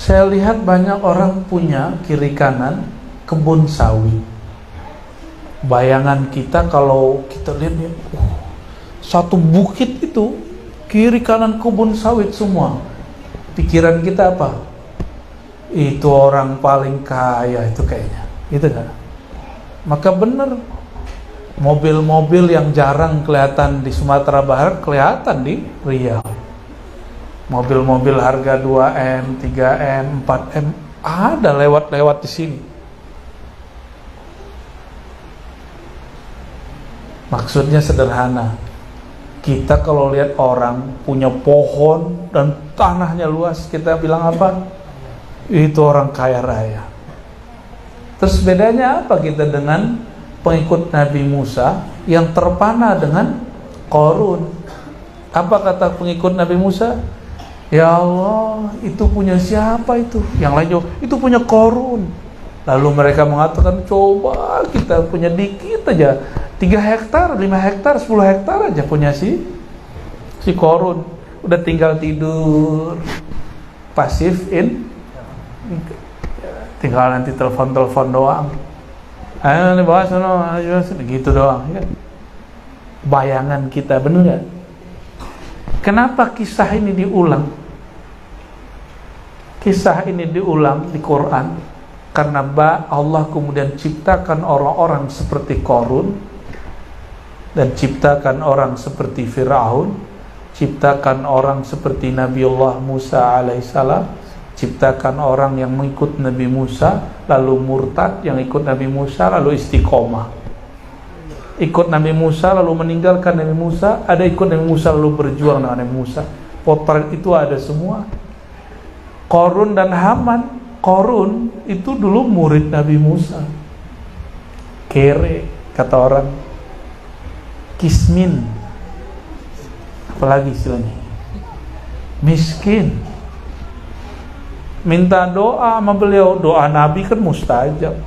Saya lihat banyak orang punya kiri kanan kebun sawit. Bayangan kita kalau kita lihat ya, satu bukit itu kiri kanan kebun sawit semua. Pikiran kita apa? Itu orang paling kaya itu kayaknya, gitu kan? Maka benar, mobil-mobil yang jarang kelihatan di Sumatera Barat kelihatan di Riau. Mobil-mobil harga 2M, 3M, 4M ada lewat-lewat di sini. Maksudnya sederhana. Kita kalau lihat orang punya pohon dan tanahnya luas, kita bilang apa? Itu orang kaya raya. Terus bedanya apa kita dengan pengikut Nabi Musa yang terpana dengan Qarun? Apa kata pengikut Nabi Musa? Ya Allah, itu punya siapa itu? Yang lain jawab, itu punya Qarun. Lalu mereka mengatakan, coba kita punya dikit aja, 3 hektar, 5 hektar, 10 hektar aja punya si Qarun. Udah tinggal tidur, pasif tinggal nanti telepon doang. Ayo nih bahas gitu doang, kan? Bayangan kita, bener nggak? Kenapa kisah ini diulang? Kisah ini diulang di Quran karena Allah kemudian ciptakan orang-orang seperti Qarun dan ciptakan orang seperti Fir'aun, ciptakan orang seperti Nabiullah Musa alaihissalam, ciptakan orang yang mengikut Nabi Musa lalu murtad, yang ikut Nabi Musa lalu istiqomah, ikut Nabi Musa lalu meninggalkan Nabi Musa, ada ikut Nabi Musa lalu berjuang dengan Nabi Musa. Potret itu ada semua. Qarun dan Haman. Qarun itu dulu murid Nabi Musa, kere kata orang, kismin, apalagi istilahnya, miskin. Minta doa sama beliau, doa Nabi kan mustajab.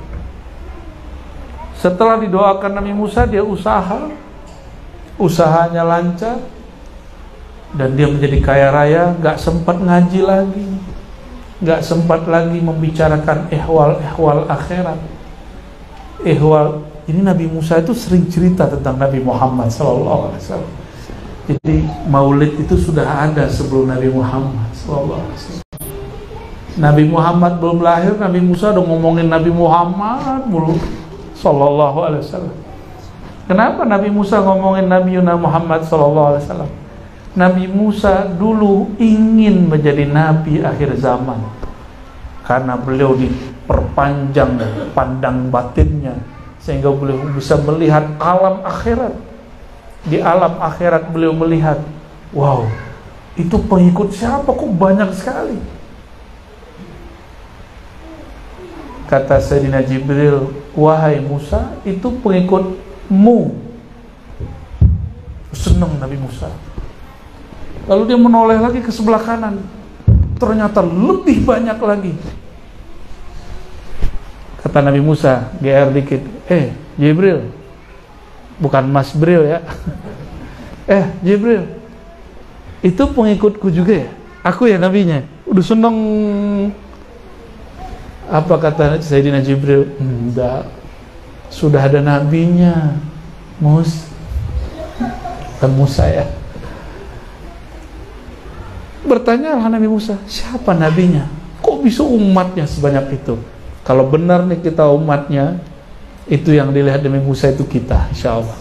Setelah didoakan Nabi Musa, dia usahanya lancar, dan dia menjadi kaya raya, gak sempat ngaji lagi, gak sempat lagi membicarakan ehwal akhirat. Ini Nabi Musa itu sering cerita tentang Nabi Muhammad SAW. Jadi maulid itu sudah ada sebelum Nabi Muhammad SAW. Nabi Muhammad belum lahir, Nabi Musa udah ngomongin Nabi Muhammad mulu sallallahu alaihi wasallam. Kenapa Nabi Musa ngomongin Nabi Muhammad sallallahu alaihi wasallam? Nabi Musa dulu ingin menjadi nabi akhir zaman karena beliau diperpanjang pandang batinnya sehingga beliau bisa melihat alam akhirat. Di alam akhirat beliau melihat, wow, itu pengikut siapa kok banyak sekali. Kata Sayyidina Jibril, wahai Musa, itu pengikutmu. Senang Nabi Musa. Lalu dia menoleh lagi ke sebelah kanan, ternyata lebih banyak lagi. Kata Nabi Musa, GR dikit, Jibril, bukan Mas Bril ya. Jibril, itu pengikutku juga ya? Aku ya nabinya. Udah senang. Apa kata Sayyidina Jibril? Enggak, sudah ada nabinya, Musa ya. Bertanyalah Nabi Musa, siapa nabinya? Kok bisa umatnya sebanyak itu? Kalau benar nih kita umatnya, itu yang dilihat Nabi Musa itu kita, insyaallah.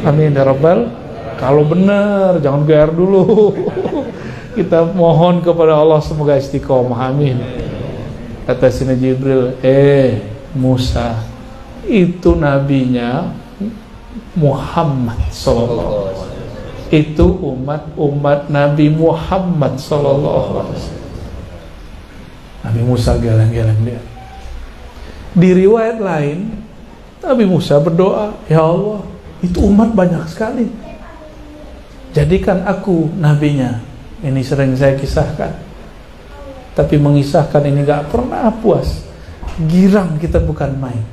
Amin ya Rabbal. Kalau benar, jangan GR dulu. Kita mohon kepada Allah semoga istiqomah. Amin. Kata Sayyidina Jibril, Musa, itu nabinya Muhammad sallallahu alaihi wasallam. Itu umat Nabi Muhammad sallallahu alaihi wasallam. Nabi Musa geleng-geleng dia. Di riwayat lain, Nabi Musa berdoa, ya Allah, itu umat banyak sekali, jadikan aku nabinya. Ini sering saya kisahkan. Tapi mengisahkan ini gak pernah puas. Girang kita bukan main.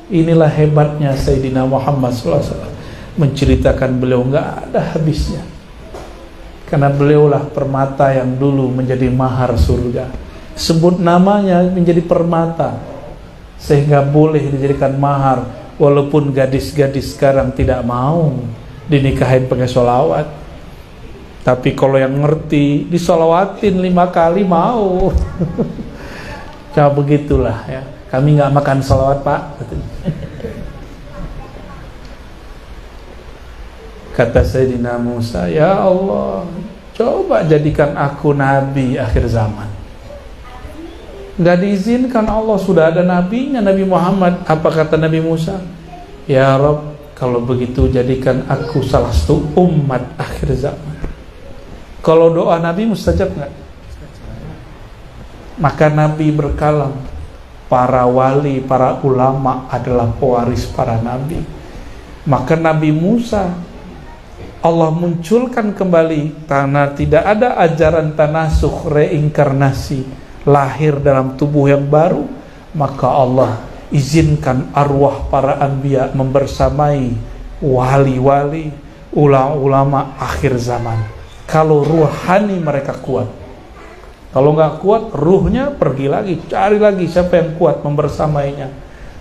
Inilah hebatnya Sayyidina Muhammad SAW. Menceritakan beliau gak ada habisnya. Karena beliaulah permata yang dulu menjadi mahar surga. sebut namanya menjadi permata, sehingga boleh dijadikan mahar, walaupun gadis-gadis sekarang tidak mau dinikahin pakai sholawat. Tapi kalau yang ngerti disolawatin 5 kali mau. Coba begitulah ya. Kami nggak makan sholawat, Pak. Kata Sayyidina Musa, ya Allah, coba jadikan aku nabi akhir zaman. Nggak diizinkan Allah, sudah ada nabinya, Nabi Muhammad. Apa kata Nabi Musa? Ya Rabb, kalau begitu jadikan aku salah satu umat akhir zaman. Kalau doa Nabi mustajab nggak? Maka Nabi berkalam, para wali, para ulama adalah pewaris para nabi. Maka Nabi Musa Allah munculkan kembali karena tidak ada ajaran tanasuh, reinkarnasi, lahir dalam tubuh yang baru. Maka Allah izinkan arwah para anbiya membersamai wali-wali, ulama-ulama akhir zaman. Kalau ruhani mereka kuat. Kalau nggak kuat, ruhnya pergi lagi, cari lagi siapa yang kuat membersamainya.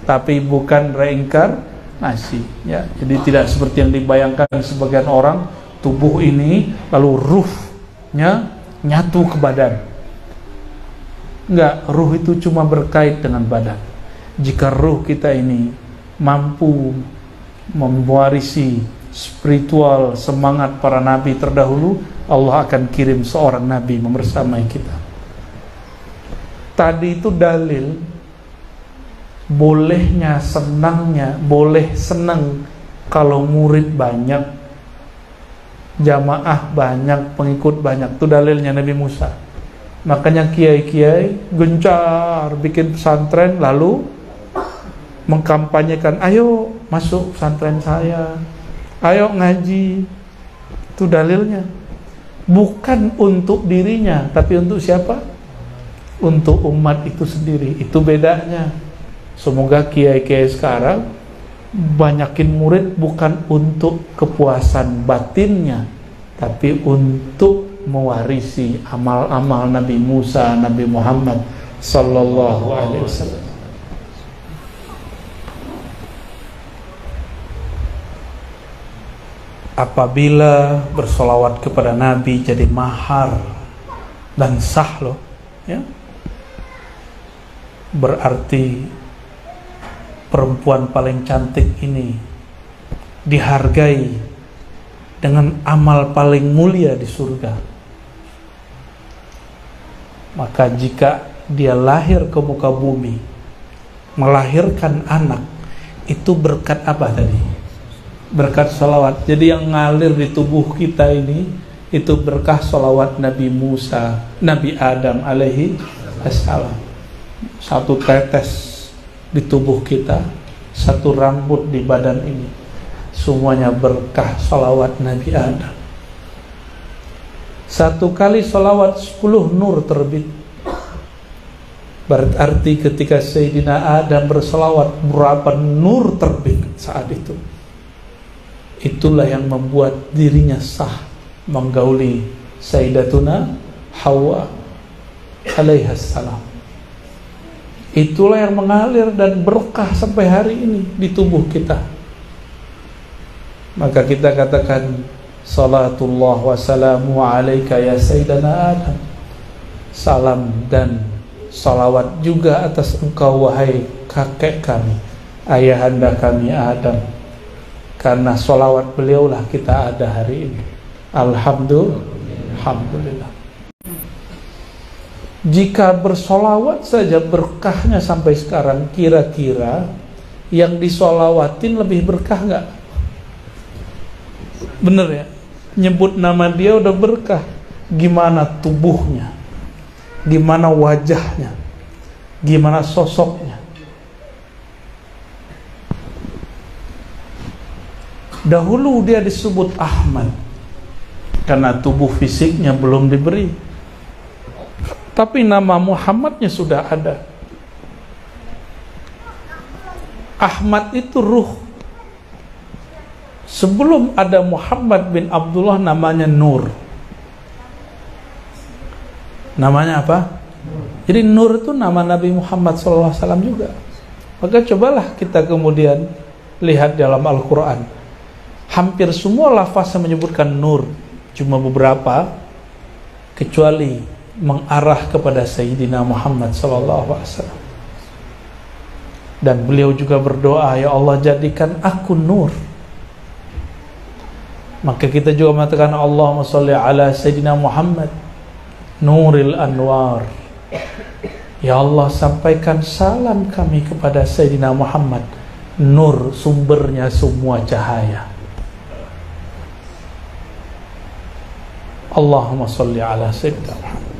Tapi bukan reinkarnasi, ya. Jadi tidak seperti yang dibayangkan sebagian orang, tubuh ini lalu ruhnya nyatu ke badan. Enggak, ruh itu cuma berkait dengan badan. Jika ruh kita ini mampu mewarisi spiritual semangat para nabi terdahulu, Allah akan kirim seorang nabi membersamai kita. Tadi itu dalil bolehnya, senangnya, boleh senang kalau murid banyak, jamaah banyak, pengikut banyak. Itu dalilnya Nabi Musa. Makanya kiai-kiai gencar bikin pesantren, lalu mengkampanyekan, ayo masuk pesantren saya, ayo ngaji. Itu dalilnya. Bukan untuk dirinya, tapi untuk siapa? Untuk umat itu sendiri. Itu bedanya. Semoga kiai-kiai sekarang banyakin murid bukan untuk kepuasan batinnya, tapi untuk mewarisi amal-amal Nabi Musa, Nabi Muhammad sallallahu alaihi wasallam. Apabila bersolawat kepada Nabi jadi mahar dan sah loh, ya, berarti perempuan paling cantik ini dihargai dengan amal paling mulia di surga. Maka jika dia lahir ke muka bumi, melahirkan anak, itu berkat apa tadi? Berkat sholawat. Jadi yang ngalir di tubuh kita ini, itu berkah sholawat Nabi Musa, Nabi Adam alaihi assalam. Satu tetes di tubuh kita, satu rambut di badan ini, semuanya berkah sholawat Nabi Adam. Satu kali sholawat 10 nur terbit. Berarti ketika Sayyidina Adam bersolawat, berapa nur terbit saat itu. Itulah yang membuat dirinya sah menggauli Sayyidatuna Hawa alaihassalam. Itulah yang mengalir dan berkah sampai hari ini di tubuh kita. Maka kita katakan, salatullah wa salamu alaika ya Sayyidana Adam. Salam dan salawat juga atas engkau wahai kakek kami, ayahanda kami Adam. Karena salawat beliaulah kita ada hari ini. Alhamdulillah. Jika bersolawat saja berkahnya sampai sekarang, kira-kira yang disolawatin lebih berkah nggak? Bener ya? Nyebut nama dia udah berkah. Gimana tubuhnya? Gimana wajahnya? Gimana sosoknya? Dahulu dia disebut Ahmad karena tubuh fisiknya belum diberi, tapi nama Muhammadnya sudah ada. Ahmad itu ruh. Sebelum ada Muhammad bin Abdullah namanya Nur. Namanya apa? Jadi nur itu nama Nabi Muhammad SAW juga. Maka cobalah kita kemudian lihat dalam Al-Quran, hampir semua lafaz yang menyebutkan nur, cuma beberapa kecuali mengarah kepada Sayyidina Muhammad SAW. Dan beliau juga berdoa, ya Allah jadikan aku nur. Maka kita juga mengatakan, Allahumma sholli ala Sayyidina Muhammad nuril anwar. Ya Allah, sampaikan salam kami kepada Sayyidina Muhammad, nur, sumbernya semua cahaya. Allahumma sholli ala Sayyidina Muhammad.